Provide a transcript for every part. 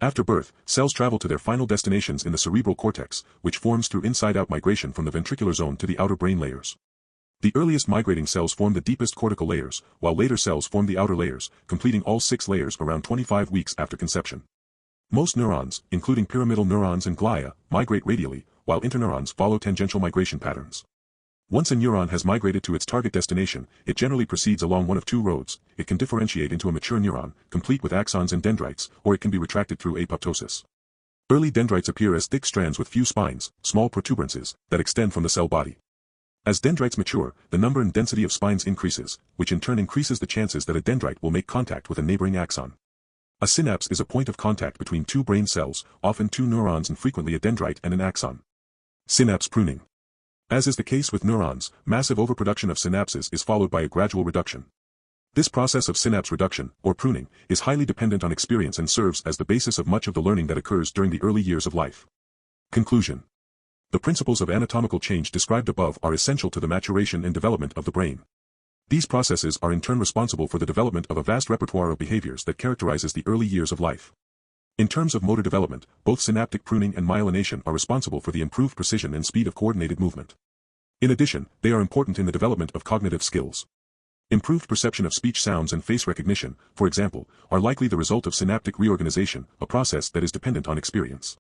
After birth, cells travel to their final destinations in the cerebral cortex, which forms through inside-out migration from the ventricular zone to the outer brain layers. The earliest migrating cells form the deepest cortical layers, while later cells form the outer layers, completing all 6 layers around 25 weeks after conception. Most neurons, including pyramidal neurons and glia, migrate radially, while interneurons follow tangential migration patterns. Once a neuron has migrated to its target destination, it generally proceeds along one of 2 roads. It can differentiate into a mature neuron, complete with axons and dendrites, or it can be retracted through apoptosis. Early dendrites appear as thick strands with few spines, small protuberances, that extend from the cell body. As dendrites mature, the number and density of spines increases, which in turn increases the chances that a dendrite will make contact with a neighboring axon. A synapse is a point of contact between 2 brain cells, often 2 neurons and frequently a dendrite and an axon. Synapse pruning. As is the case with neurons, massive overproduction of synapses is followed by a gradual reduction. This process of synapse reduction, or pruning, is highly dependent on experience and serves as the basis of much of the learning that occurs during the early years of life. Conclusion. The principles of anatomical change described above are essential to the maturation and development of the brain. These processes are in turn responsible for the development of a vast repertoire of behaviors that characterizes the early years of life. In terms of motor development, both synaptic pruning and myelination are responsible for the improved precision and speed of coordinated movement. In addition, they are important in the development of cognitive skills. Improved perception of speech sounds and face recognition, for example, are likely the result of synaptic reorganization, a process that is dependent on experience.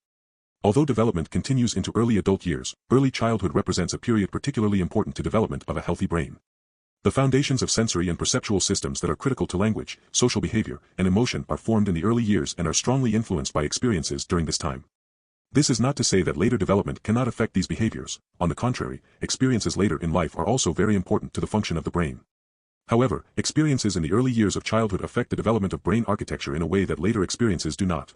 Although development continues into early adult years, early childhood represents a period particularly important to development of a healthy brain. The foundations of sensory and perceptual systems that are critical to language, social behavior, and emotion are formed in the early years and are strongly influenced by experiences during this time. This is not to say that later development cannot affect these behaviors. On the contrary, experiences later in life are also very important to the function of the brain. However, experiences in the early years of childhood affect the development of brain architecture in a way that later experiences do not.